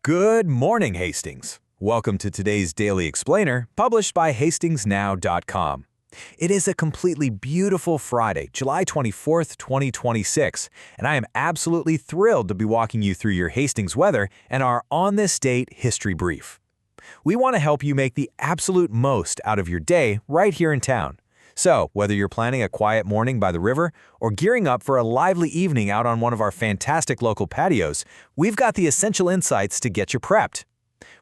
Good morning, Hastings. Welcome to today's Daily Explainer, published by HastingsNow.com. It is a completely beautiful Friday, July 24th, 2026, and I am absolutely thrilled to be walking you through your Hastings weather and our On This Date history brief. We want to help you make the absolute most out of your day right here in town. So, whether you're planning a quiet morning by the river or gearing up for a lively evening out on one of our fantastic local patios, we've got the essential insights to get you prepped.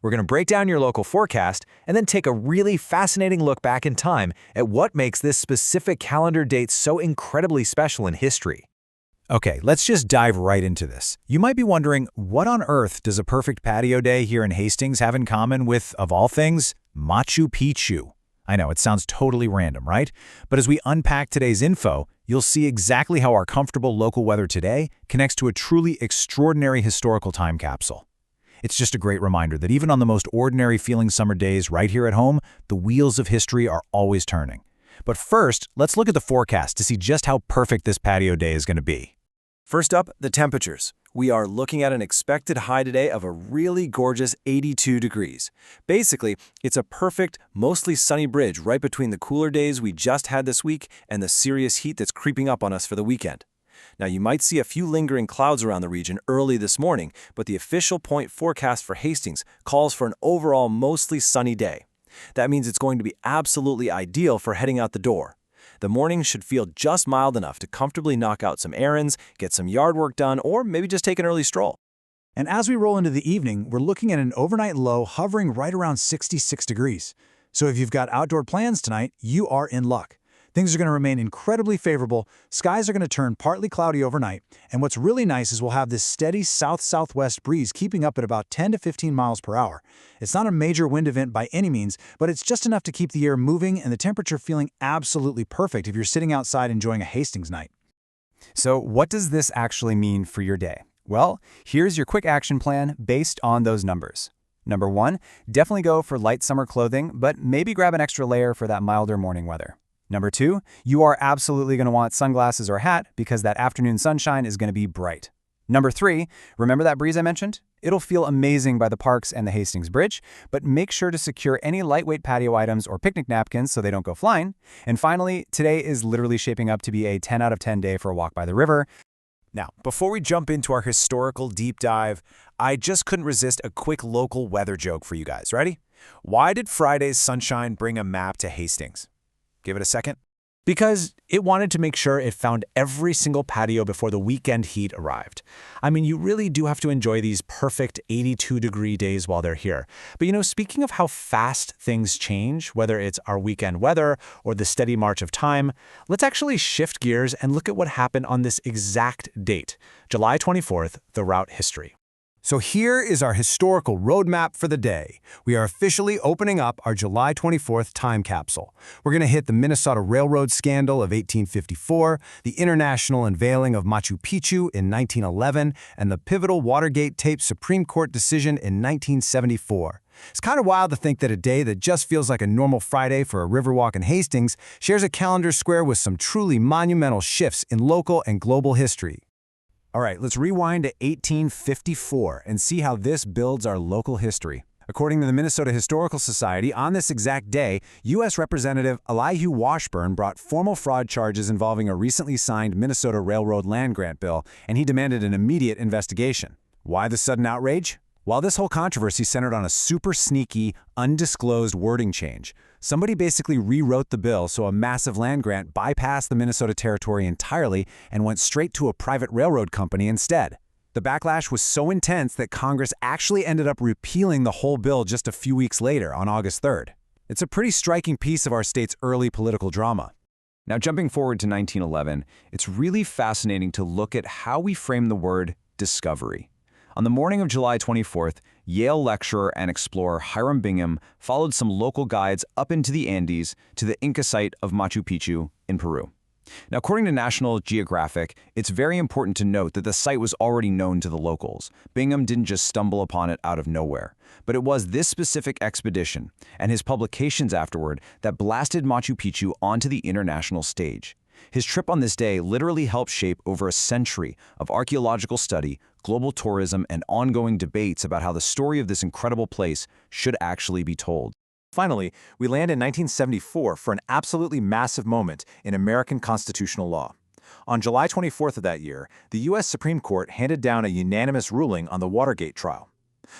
We're going to break down your local forecast and then take a really fascinating look back in time at what makes this specific calendar date so incredibly special in history. Okay, let's just dive right into this. You might be wondering, what on earth does a perfect patio day here in Hastings have in common with, of all things, Machu Picchu? I know, it sounds totally random, right? But as we unpack today's info, you'll see exactly how our comfortable local weather today connects to a truly extraordinary historical time capsule. It's just a great reminder that even on the most ordinary feeling summer days right here at home, the wheels of history are always turning. But first, let's look at the forecast to see just how perfect this patio day is going to be. First up, the temperatures. We are looking at an expected high today of a really gorgeous 82 degrees. Basically, it's a perfect, mostly sunny bridge right between the cooler days we just had this week and the serious heat that's creeping up on us for the weekend. Now, you might see a few lingering clouds around the region early this morning, but the official point forecast for Hastings calls for an overall mostly sunny day. That means it's going to be absolutely ideal for heading out the door. The morning should feel just mild enough to comfortably knock out some errands, get some yard work done, or maybe just take an early stroll. And as we roll into the evening, we're looking at an overnight low hovering right around 66 degrees. So if you've got outdoor plans tonight, you are in luck. Things are going to remain incredibly favorable, skies are going to turn partly cloudy overnight, and what's really nice is we'll have this steady south-southwest breeze keeping up at about 10 to 15 miles per hour. It's not a major wind event by any means, but it's just enough to keep the air moving and the temperature feeling absolutely perfect if you're sitting outside enjoying a Hastings night. So what does this actually mean for your day? Well, here's your quick action plan based on those numbers. Number 1, definitely go for light summer clothing, but maybe grab an extra layer for that milder morning weather. Number 2, you are absolutely going to want sunglasses or a hat because that afternoon sunshine is going to be bright. Number 3, remember that breeze I mentioned? It'll feel amazing by the parks and the Hastings Bridge, but make sure to secure any lightweight patio items or picnic napkins so they don't go flying. And finally, today is literally shaping up to be a 10 out of 10 day for a walk by the river. Now, before we jump into our historical deep dive, I just couldn't resist a quick local weather joke for you guys. Ready? Why did Friday's sunshine bring a map to Hastings? Give it a second. Because it wanted to make sure it found every single patio before the weekend heat arrived. I mean, you really do have to enjoy these perfect 82-degree days while they're here. But speaking of how fast things change, whether it's our weekend weather or the steady march of time, let's actually shift gears and look at what happened on this exact date, July 24th, the route history. So here is our historical roadmap for the day. We are officially opening up our July 24th time capsule. We're going to hit the Minnesota Railroad scandal of 1854, the international unveiling of Machu Picchu in 1911, and the pivotal Watergate taped Supreme Court decision in 1974. It's kind of wild to think that a day that just feels like a normal Friday for a riverwalk in Hastings shares a calendar square with some truly monumental shifts in local and global history. All right, let's rewind to 1854 and see how this builds our local history. According to the Minnesota Historical Society, on this exact day, U.S. Representative Elihu Washburn brought formal fraud charges involving a recently signed Minnesota Railroad land grant bill, and he demanded an immediate investigation. Why the sudden outrage? While this whole controversy centered on a super sneaky, undisclosed wording change, somebody basically rewrote the bill so a massive land grant bypassed the Minnesota Territory entirely and went straight to a private railroad company instead. The backlash was so intense that Congress actually ended up repealing the whole bill just a few weeks later, on August 3rd. It's a pretty striking piece of our state's early political drama. Now, jumping forward to 1911, it's really fascinating to look at how we frame the word discovery. On the morning of July 24th, Yale lecturer and explorer Hiram Bingham followed some local guides up into the Andes to the Inca site of Machu Picchu in Peru. Now, according to National Geographic, it's very important to note that the site was already known to the locals. Bingham didn't just stumble upon it out of nowhere. But it was this specific expedition and his publications afterward that blasted Machu Picchu onto the international stage. His trip on this day literally helped shape over a century of archaeological study, global tourism, and ongoing debates about how the story of this incredible place should actually be told. Finally, we land in 1974 for an absolutely massive moment in American constitutional law. On July 24th of that year, the U.S. Supreme Court handed down a unanimous ruling on the Watergate trial.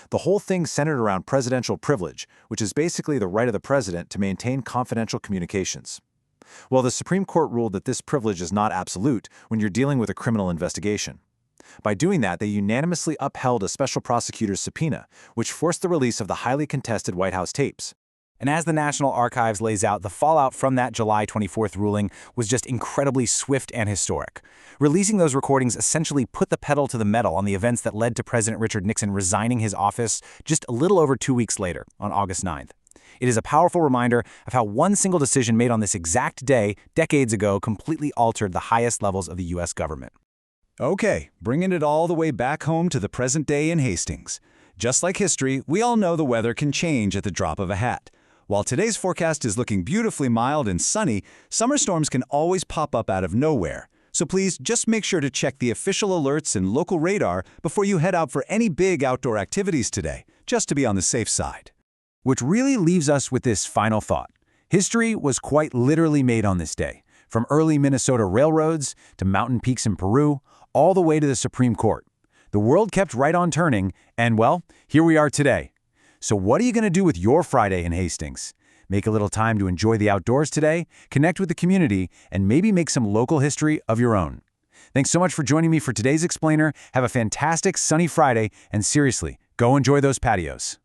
The whole thing centered around presidential privilege, which is basically the right of the president to maintain confidential communications. Well, the Supreme Court ruled that this privilege is not absolute when you're dealing with a criminal investigation. By doing that, they unanimously upheld a special prosecutor's subpoena, which forced the release of the highly contested White House tapes. And as the National Archives lays out, the fallout from that July 24th ruling was just incredibly swift and historic. Releasing those recordings essentially put the pedal to the metal on the events that led to President Richard Nixon resigning his office just a little over 2 weeks later, on August 9th. It is a powerful reminder of how one single decision made on this exact day, decades ago, completely altered the highest levels of the U.S. government. Okay, bringing it all the way back home to the present day in Hastings. Just like history, we all know the weather can change at the drop of a hat. While today's forecast is looking beautifully mild and sunny, summer storms can always pop up out of nowhere. So please just make sure to check the official alerts and local radar before you head out for any big outdoor activities today, just to be on the safe side. Which really leaves us with this final thought. History was quite literally made on this day, from early Minnesota railroads to mountain peaks in Peru, all the way to the Supreme Court. The world kept right on turning, and well, here we are today. So what are you going to do with your Friday in Hastings? Make a little time to enjoy the outdoors today, connect with the community, and maybe make some local history of your own. Thanks so much for joining me for today's Explainer. Have a fantastic sunny Friday, and seriously, go enjoy those patios.